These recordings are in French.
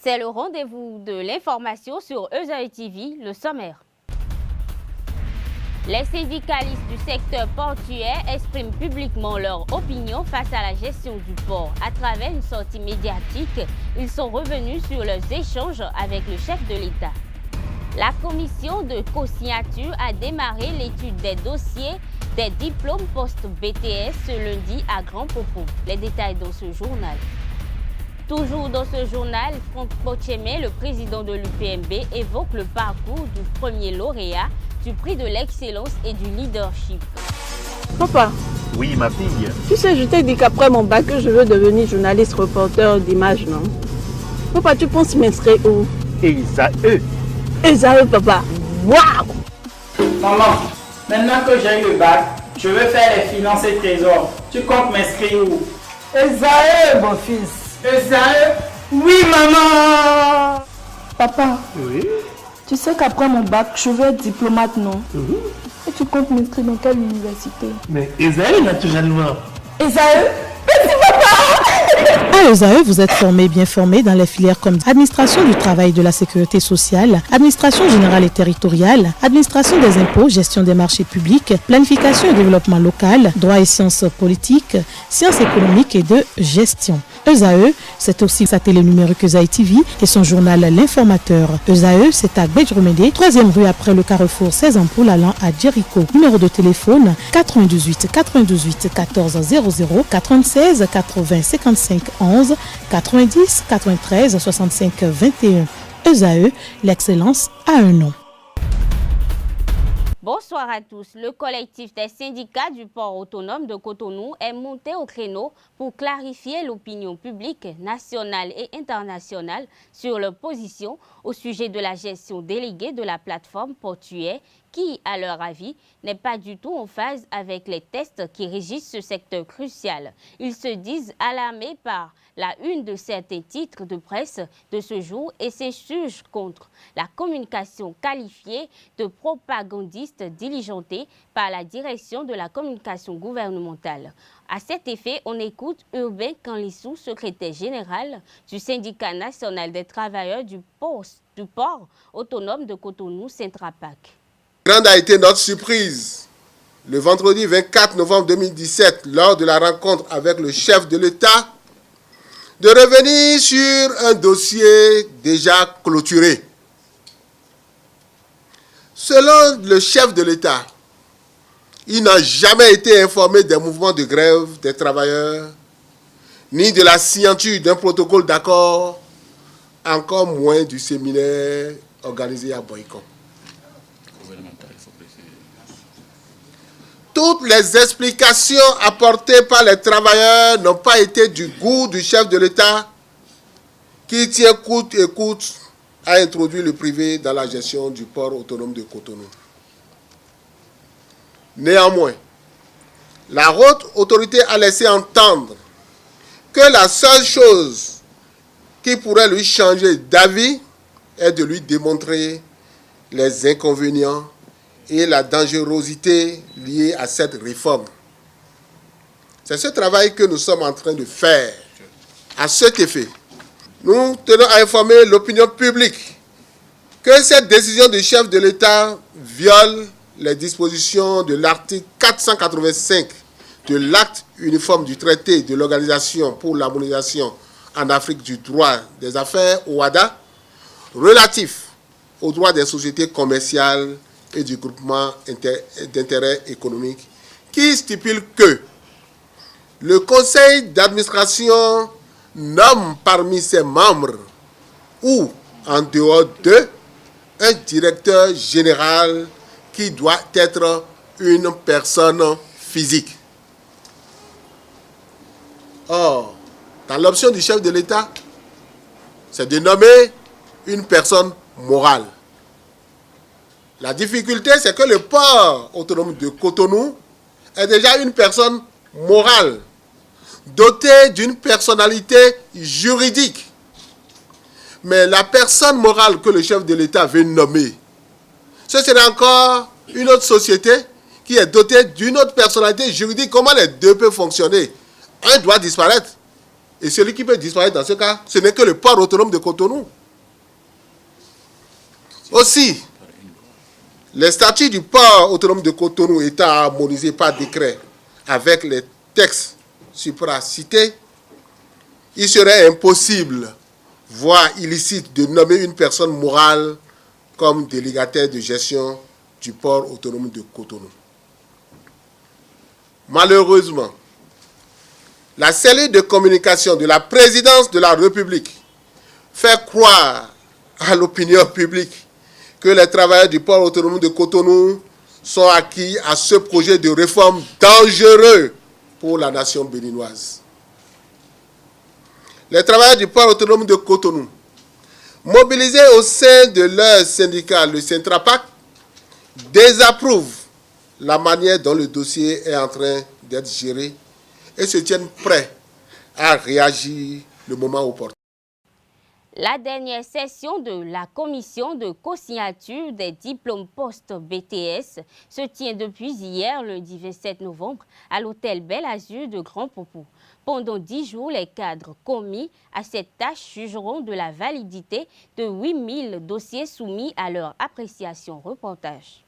C'est le rendez-vous de l'information sur ESAE TV, le sommaire. Les syndicalistes du secteur portuaire expriment publiquement leur opinion face à la gestion du port. À travers une sortie médiatique, ils sont revenus sur leurs échanges avec le chef de l'État. La commission de co-signature a démarré l'étude des dossiers des diplômes post-BTS ce lundi à Grand Popo. Les détails dans ce journal. Toujours dans ce journal, Franck Pochemé, le président de l'UPMB, évoque le parcours du premier lauréat du prix de l'excellence et du leadership. Papa. Oui, ma fille. Tu sais, je t'ai dit qu'après mon bac, je veux devenir journaliste reporter d'images, non? Papa, tu penses m'inscrire où? ESAE. ESAE, papa. Waouh! Maman, maintenant que j'ai eu le bac, je veux faire les finances et trésors. Tu comptes m'inscrire où? ESAE, mon fils. ESAE? Oui, maman! Papa. Oui. Tu sais qu'après mon bac, je veux être diplomate, non? Et tu comptes m'inscrire dans quelle université? Mais ESAE, naturellement. ESAE? À ESAE, vous êtes bien formé dans les filières comme administration du travail et de la sécurité sociale, administration générale et territoriale, administration des impôts, gestion des marchés publics, planification et développement local, droit et sciences politiques, sciences économiques et de gestion. ESAE, c'est aussi sa télé numérique ESAE TV et son journal L'Informateur. ESAE, c'est à Bedjromede, 3e rue après le carrefour 16 ampoules allant à Jericho. Numéro de téléphone 98 98 14 00 96 80 55 11 90 93 65 21. ESAE, l'excellence a un nom. Bonsoir à tous. Le collectif des syndicats du port autonome de Cotonou est monté au créneau pour clarifier l'opinion publique nationale et internationale sur leur position au sujet de la gestion déléguée de la plateforme portuaire qui, à leur avis, n'est pas du tout en phase avec les tests qui régissent ce secteur crucial. Ils se disent alarmés par la une de certains titres de presse de ce jour et s'insurgent contre la communication qualifiée de propagandiste diligentée par la direction de la communication gouvernementale. À cet effet, on écoute Urbain Kanlissou, secrétaire général du syndicat national des travailleurs du port autonome de Cotonou, Centrapac. Grande a été notre surprise le vendredi 24 novembre 2017 lors de la rencontre avec le chef de l'État de revenir sur un dossier déjà clôturé. Selon le chef de l'État, il n'a jamais été informé des mouvements de grève des travailleurs, ni de la signature d'un protocole d'accord, encore moins du séminaire organisé à Boycott. Toutes les explications apportées par les travailleurs n'ont pas été du goût du chef de l'État qui tient coûte et coûte à introduire le privé dans la gestion du port autonome de Cotonou. Néanmoins, la haute autorité a laissé entendre que la seule chose qui pourrait lui changer d'avis est de lui démontrer les inconvénients et la dangerosité liée à cette réforme. C'est ce travail que nous sommes en train de faire. À cet effet, nous tenons à informer l'opinion publique que cette décision du chef de l'État viole les dispositions de l'article 485 de l'acte uniforme du traité de l'Organisation pour l'harmonisation en Afrique du droit des affaires, OHADA, relatif aux droits des sociétés commerciales et du groupement d'intérêt économique, qui stipule que le conseil d'administration nomme parmi ses membres ou en dehors d'eux un directeur général qui doit être une personne physique. Or, dans l'option du chef de l'État, c'est de nommer une personne morale. La difficulté, c'est que le port autonome de Cotonou est déjà une personne morale, dotée d'une personnalité juridique. Mais la personne morale que le chef de l'État veut nommer, ce serait encore une autre société qui est dotée d'une autre personnalité juridique. Comment les deux peuvent fonctionner? Un doit disparaître. Et celui qui peut disparaître dans ce cas, ce n'est que le port autonome de Cotonou. Aussi, les statuts du port autonome de Cotonou étant harmonisés par décret avec les textes supracités, il serait impossible, voire illicite, de nommer une personne morale comme délégataire de gestion du port autonome de Cotonou. Malheureusement, la cellule de communication de la présidence de la République fait croire à l'opinion publique que les travailleurs du port autonome de Cotonou sont acquis à ce projet de réforme dangereux pour la nation béninoise. Les travailleurs du port autonome de Cotonou, mobilisés au sein de leur syndicat, le Centrapac, désapprouvent la manière dont le dossier est en train d'être géré et se tiennent prêts à réagir le moment opportun. La dernière session de la commission de co-signature des diplômes post-BTS se tient depuis hier, lundi 27 novembre, à l'hôtel Bel Azur de Grand Popo. Pendant 10 jours, les cadres commis à cette tâche jugeront de la validité de 8000 dossiers soumis à leur appréciation. Reportage.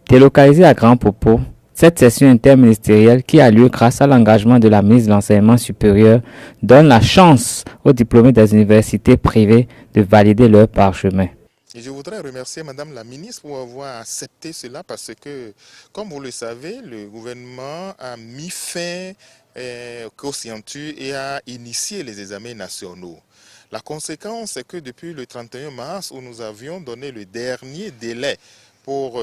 Délocalisée à Grand Popo, cette session interministérielle qui a lieu grâce à l'engagement de la ministre de l'Enseignement supérieur donne la chance aux diplômés des universités privées de valider leur parchemin. Et je voudrais remercier Madame la ministre pour avoir accepté cela parce que, comme vous le savez, le gouvernement a mis fin aux co-signatures et a initié les examens nationaux. La conséquence, c'est que depuis le 31 mars, où nous avions donné le dernier délai pour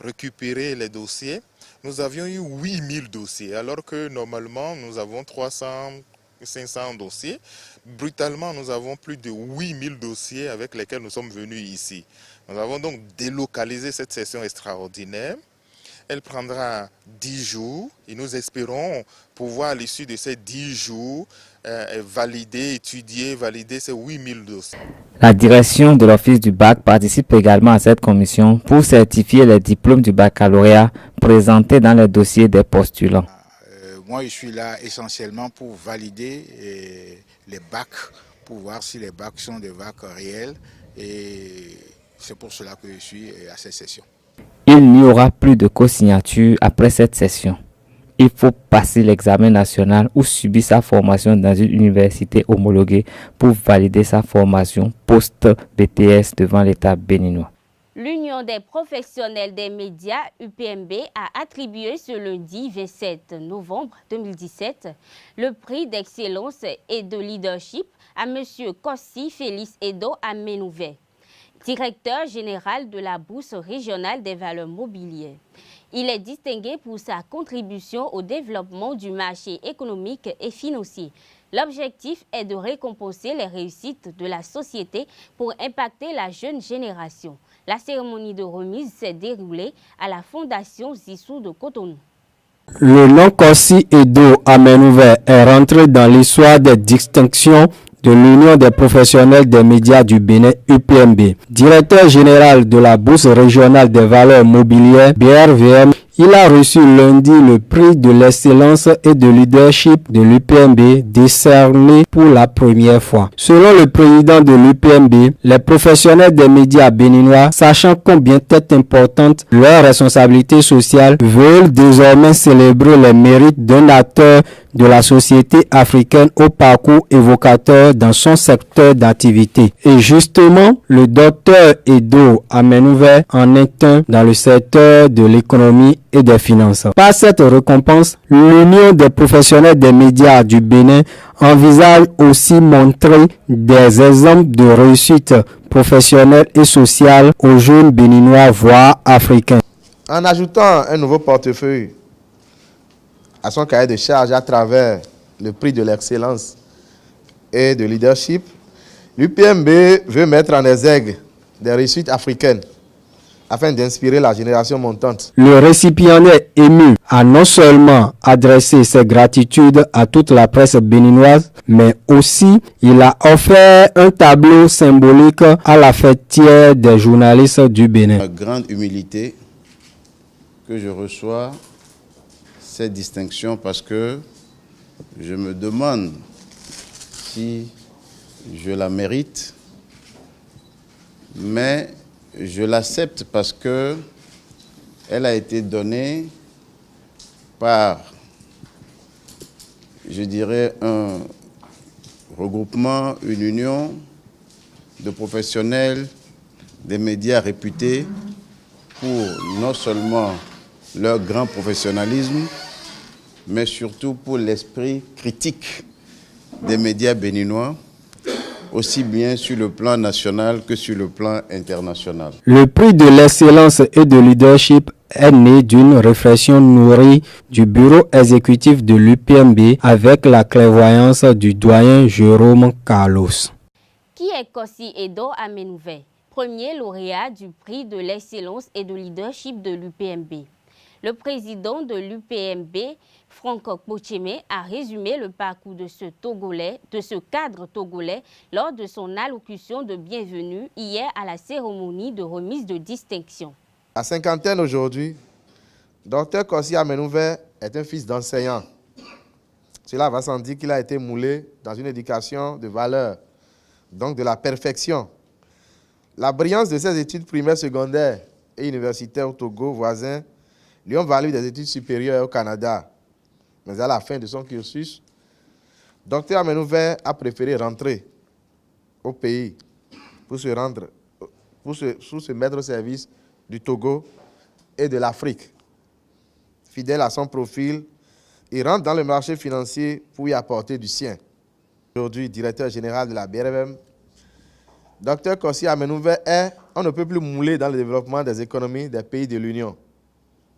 récupérer les dossiers, nous avions eu 8000 dossiers, alors que normalement nous avons 500 dossiers. Brutalement, nous avons plus de 8000 dossiers avec lesquels nous sommes venus ici. Nous avons donc délocalisé cette session extraordinaire. Elle prendra 10 jours et nous espérons pouvoir, à l'issue de ces 10 jours, valider ces 8000 dossiers. La direction de l'Office du bac participe également à cette commission pour certifier les diplômes du baccalauréat présentés dans les dossiers des postulants. Moi, je suis là essentiellement pour valider les bacs, pour voir si les bacs sont des bacs réels et c'est pour cela que je suis à cette session. Il n'y aura plus de co-signature après cette session. Il faut passer l'examen national ou subir sa formation dans une université homologuée pour valider sa formation post-BTS devant l'État béninois. L'Union des professionnels des médias, UPMB, a attribué ce lundi 27 novembre 2017 le prix d'excellence et de leadership à M. Kossi Félix Edo Amenouvé, directeur général de la Bourse régionale des valeurs mobilières. Il est distingué pour sa contribution au développement du marché économique et financier. L'objectif est de récompenser les réussites de la société pour impacter la jeune génération. La cérémonie de remise s'est déroulée à la Fondation Zissou de Cotonou. Le nom Kossi Edo Amenouvé est rentré dans l'histoire des distinctions de l'Union des professionnels des médias du Bénin, UPMB. Directeur général de la Bourse régionale des valeurs mobilières, BRVM, il a reçu lundi le prix de l'excellence et de leadership de l'UPMB décerné pour la première fois. Selon le président de l'UPMB, les professionnels des médias béninois, sachant combien est importante leur responsabilité sociale, veulent désormais célébrer les mérites d'un acteur de la société africaine au parcours évocateur dans son secteur d'activité. Et justement, le docteur Edo Amenouvé en est un dans le secteur de l'économie et des finances. Par cette récompense, l'Union des professionnels des médias du Bénin envisage aussi montrer des exemples de réussite professionnelle et sociale aux jeunes béninois, voire africains. En ajoutant un nouveau portefeuille à son cahier de charge à travers le prix de l'excellence et de leadership, l'UPMB veut mettre en exergue des réussites africaines afin d'inspirer la génération montante. Le récipiendaire ému a non seulement adressé ses gratitudes à toute la presse béninoise, mais aussi il a offert un tableau symbolique à la fêtière des journalistes du Bénin. Avec grande humilité que je reçois cette distinction parce que je me demande si je la mérite, mais je l'accepte parce que elle a été donnée par, je dirais, un regroupement, une union de professionnels des médias réputés pour non seulement leur grand professionnalisme, mais surtout pour l'esprit critique des médias béninois, aussi bien sur le plan national que sur le plan international. Le prix de l'excellence et de leadership est né d'une réflexion nourrie du bureau exécutif de l'UPMB avec la clairvoyance du doyen Jérôme Carlos. Qui est Kossi Edo Amenouve, premier lauréat du prix de l'excellence et de leadership de l'UPMB? Le président de l'UPMB, Franck Pocheme, a résumé le parcours de ce cadre togolais lors de son allocution de bienvenue hier à la cérémonie de remise de distinction. À cinquantaine aujourd'hui, Dr Kossi Amenouve est un fils d'enseignant. Cela va sans dire qu'il a été moulé dans une éducation de valeur, donc de la perfection. La brillance de ses études primaires, secondaires et universitaires au Togo voisin lui ont valu des études supérieures au Canada. Mais à la fin de son cursus, Dr Amenouve a préféré rentrer au pays pour se mettre au service du Togo et de l'Afrique. Fidèle à son profil, il rentre dans le marché financier pour y apporter du sien. Aujourd'hui, directeur général de la BRFM, Dr Kossi Amenouve on ne peut plus mouler dans le développement des économies des pays de l'Union.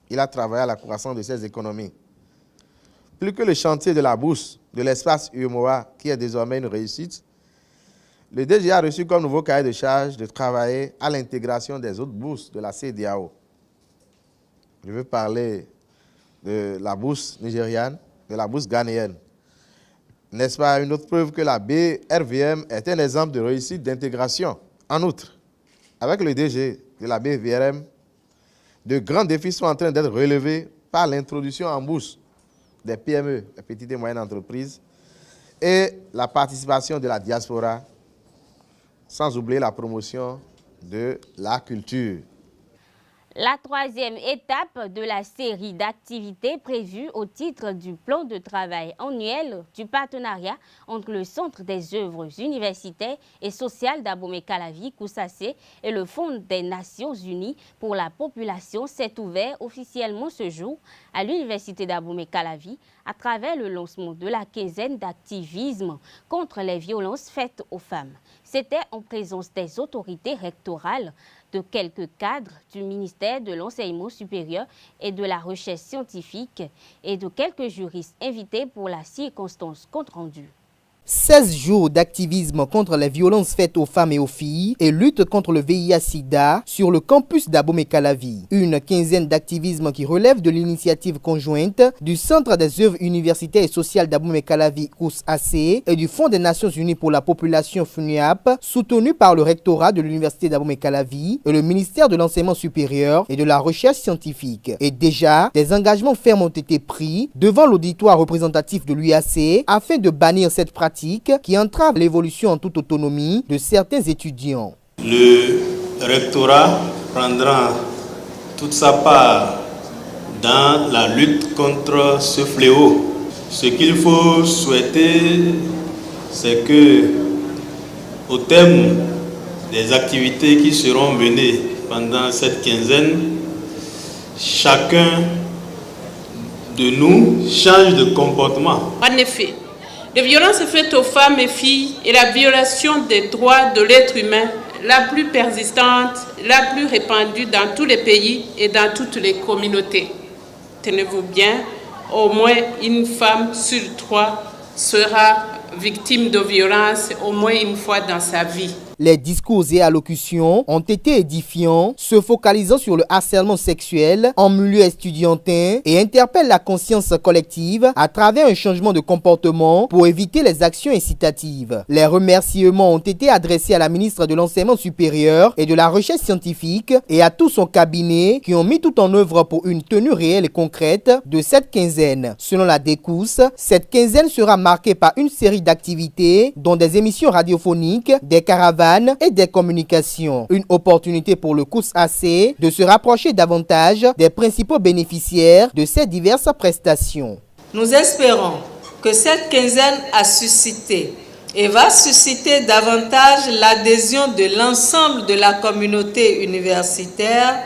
Il a travaillé à la croissance de ces économies. Plus que le chantier de la bourse de l'espace UEMOA, qui est désormais une réussite, le DG a reçu comme nouveau cahier de charge de travailler à l'intégration des autres bourses de la CEDEAO. Je veux parler de la bourse nigériane, de la bourse ghanéenne. N'est-ce pas une autre preuve que la BRVM est un exemple de réussite d'intégration? En outre, avec le DG de la BRVM, de grands défis sont en train d'être relevés par l'introduction en bourse des PME, les petites et moyennes entreprises, et la participation de la diaspora, sans oublier la promotion de la culture. La troisième étape de la série d'activités prévues au titre du plan de travail annuel du partenariat entre le Centre des œuvres universitaires et sociales d'Abomey-Calavi, Koussacé, et le Fonds des Nations Unies pour la population s'est ouvert officiellement ce jour à l'Université d'Abomey-Calavi à travers le lancement de la quinzaine d'activisme contre les violences faites aux femmes. C'était en présence des autorités rectorales, de quelques cadres du ministère de l'Enseignement supérieur et de la Recherche scientifique et de quelques juristes invités pour la circonstance compte rendue. 16 jours d'activisme contre les violences faites aux femmes et aux filles et lutte contre le VIH-Sida sur le campus d'Abomey-Calavi. Une quinzaine d'activisme qui relève de l'initiative conjointe du Centre des œuvres universitaires et sociales d'Abomey-Calavi, COUS-AC, et du Fonds des Nations Unies pour la population, FUNUAP, soutenu par le rectorat de l'Université d'Abomey-Calavi et le ministère de l'Enseignement supérieur et de la Recherche scientifique. Et déjà, des engagements fermes ont été pris devant l'auditoire représentatif de l'UAC afin de bannir cette pratique qui entrave l'évolution en toute autonomie de certains étudiants. Le rectorat prendra toute sa part dans la lutte contre ce fléau. Ce qu'il faut souhaiter, c'est que, au terme des activités qui seront menées pendant cette quinzaine, chacun de nous change de comportement. En effet, les violences faites aux femmes et filles est la violation des droits de l'être humain la plus persistante, la plus répandue dans tous les pays et dans toutes les communautés. Tenez-vous bien, au moins une femme sur 3 sera victime de violences au moins une fois dans sa vie. Les discours et allocutions ont été édifiants, se focalisant sur le harcèlement sexuel en milieu estudiantin et interpellent la conscience collective à travers un changement de comportement pour éviter les actions incitatives. Les remerciements ont été adressés à la ministre de l'Enseignement supérieur et de la Recherche scientifique et à tout son cabinet qui ont mis tout en œuvre pour une tenue réelle et concrète de cette quinzaine. Selon la DECOUS, cette quinzaine sera marquée par une série d'activités dont des émissions radiophoniques, des caravanes et des communications. Une opportunité pour le COUS-AC de se rapprocher davantage des principaux bénéficiaires de ces diverses prestations. Nous espérons que cette quinzaine a suscité et va susciter davantage l'adhésion de l'ensemble de la communauté universitaire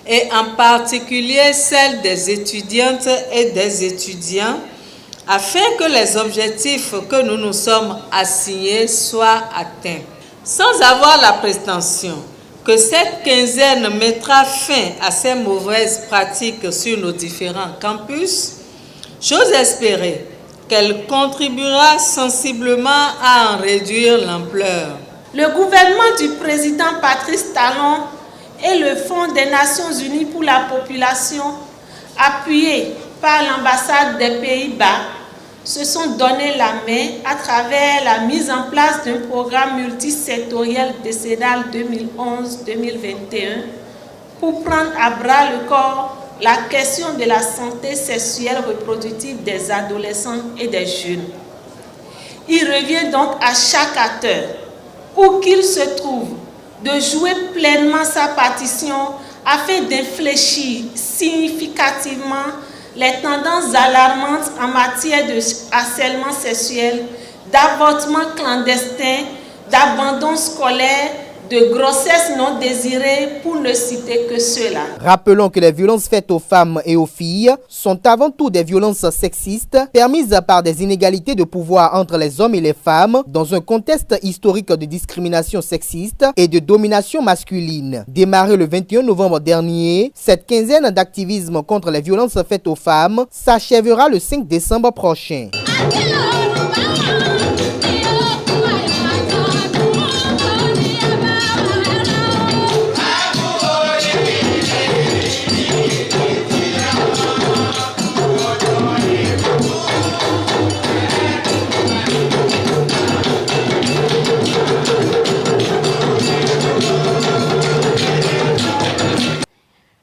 et en particulier celle des étudiantes et des étudiants afin que les objectifs que nous nous sommes assignés soient atteints. Sans avoir la prétention que cette quinzaine mettra fin à ces mauvaises pratiques sur nos différents campus, j'ose espérer qu'elle contribuera sensiblement à en réduire l'ampleur. Le gouvernement du président Patrice Talon et le Fonds des Nations Unies pour la population, appuyés par l'ambassade des Pays-Bas, se sont donné la main à travers la mise en place d'un programme multisectoriel décennal 2011-2021 pour prendre à bras le corps la question de la santé sexuelle reproductive des adolescents et des jeunes. Il revient donc à chaque acteur, où qu'il se trouve, de jouer pleinement sa partition afin d'infléchir significativement les tendances alarmantes en matière de harcèlement sexuel, d'avortement clandestin, d'abandon scolaire, de grossesse non désirée, pour ne citer que cela. Rappelons que les violences faites aux femmes et aux filles sont avant tout des violences sexistes permises par des inégalités de pouvoir entre les hommes et les femmes dans un contexte historique de discrimination sexiste et de domination masculine. Démarrée le 21 novembre dernier, cette quinzaine d'activisme contre les violences faites aux femmes s'achèvera le 5 décembre prochain.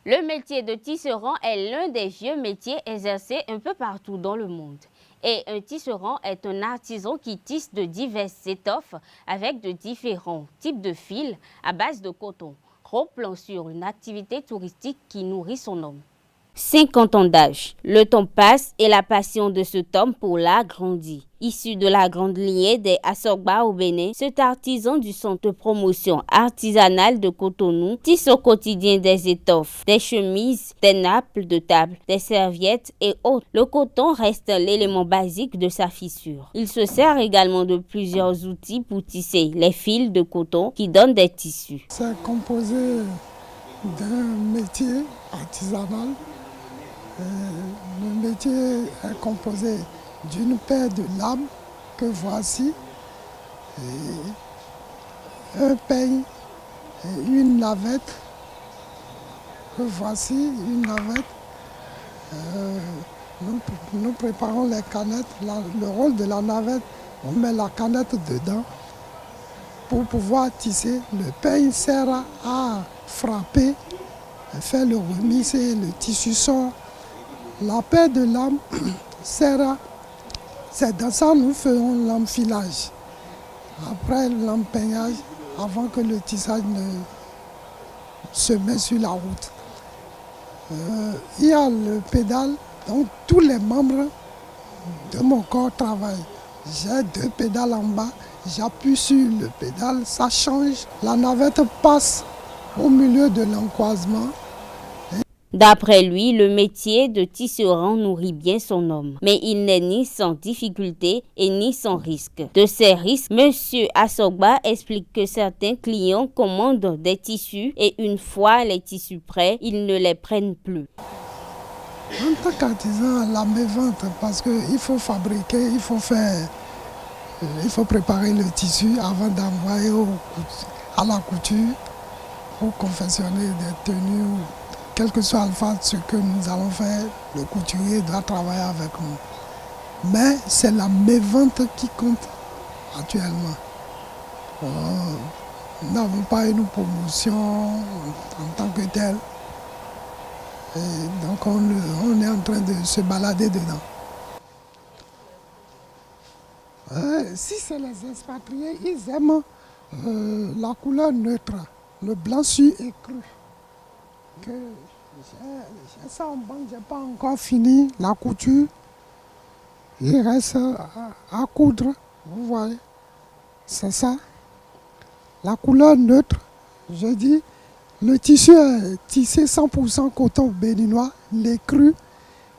Le métier de tisserand est l'un des vieux métiers exercés un peu partout dans le monde. Et un tisserand est un artisan qui tisse de diverses étoffes avec de différents types de fils à base de coton. Gros plan sur une activité touristique qui nourrit son nom. 50 ans d'âge. Le temps passe et la passion de cet homme pour l'art grandit. Issu de la grande lignée des Assogba au Bénin, cet artisan du centre de promotion artisanale de Cotonou tisse au quotidien des étoffes, des chemises, des nappes de table, des serviettes et autres. Le coton reste l'élément basique de sa fissure. Il se sert également de plusieurs outils pour tisser les fils de coton qui donnent des tissus. C'est composé d'un métier artisanal. Le métier est composé d'une paire de lames que voici, et un peigne et une navette que voici, une navette. Nous préparons les canettes. Le rôle de la navette, on met la canette dedans pour pouvoir tisser. Le peigne sert à frapper, faire le remix et le tissu sort. La paire de lames sert, c'est dans ça que nous faisons l'enfilage. Après l'empeignage, avant que le tissage ne se mette sur la route. Il y a le pédale, donc tous les membres de mon corps travaillent. J'ai 2 pédales en bas, j'appuie sur le pédale, ça change. La navette passe au milieu de l'encroisement. D'après lui, le métier de tisserand nourrit bien son homme, mais il n'est ni sans difficulté et ni sans risque. De ces risques, M. Assogba explique que certains clients commandent des tissus et une fois les tissus prêts, ils ne les prennent plus. En tant qu'artisan, la mévente, parce qu'il faut fabriquer, il faut faire Il faut préparer le tissu avant d'envoyer à la couture pour confectionner des tenues. Quel que soit ce que nous allons faire, le couturier doit travailler avec nous. Mais c'est la mévente qui compte actuellement. Nous n'avons pas une promotion en tant que telle. Et donc on est en train de se balader dedans. Si c'est les expatriés, ils aiment la couleur neutre, le blanchi et cru. J'ai ça en banque, je n'ai pas encore fini la couture. Il reste à coudre, vous voyez. C'est ça. La couleur neutre, je dis, le tissu est tissé 100% coton béninois, les crus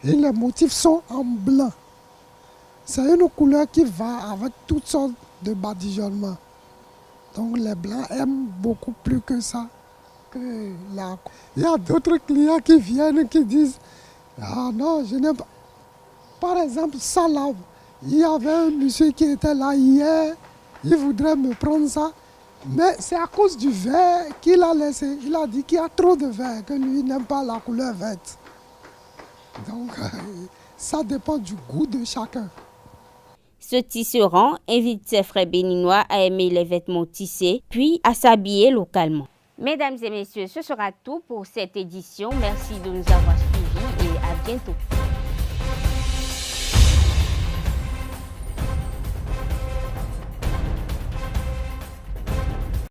et les motifs sont en blanc. C'est une couleur qui va avec toutes sortes de badigeonnements. Donc les blancs aiment beaucoup plus que ça. Il y a d'autres clients qui viennent qui disent « Ah non, je n'aime pas ». Par exemple, ça là, il y avait un monsieur qui était là hier, il voudrait me prendre ça. Mais c'est à cause du vert qu'il a laissé. Il a dit qu'il y a trop de vert, que lui n'aime pas la couleur verte. Donc, ça dépend du goût de chacun. Ce tisserand invite ses frères béninois à aimer les vêtements tissés, puis à s'habiller localement. Mesdames et messieurs, ce sera tout pour cette édition. Merci de nous avoir suivis et à bientôt.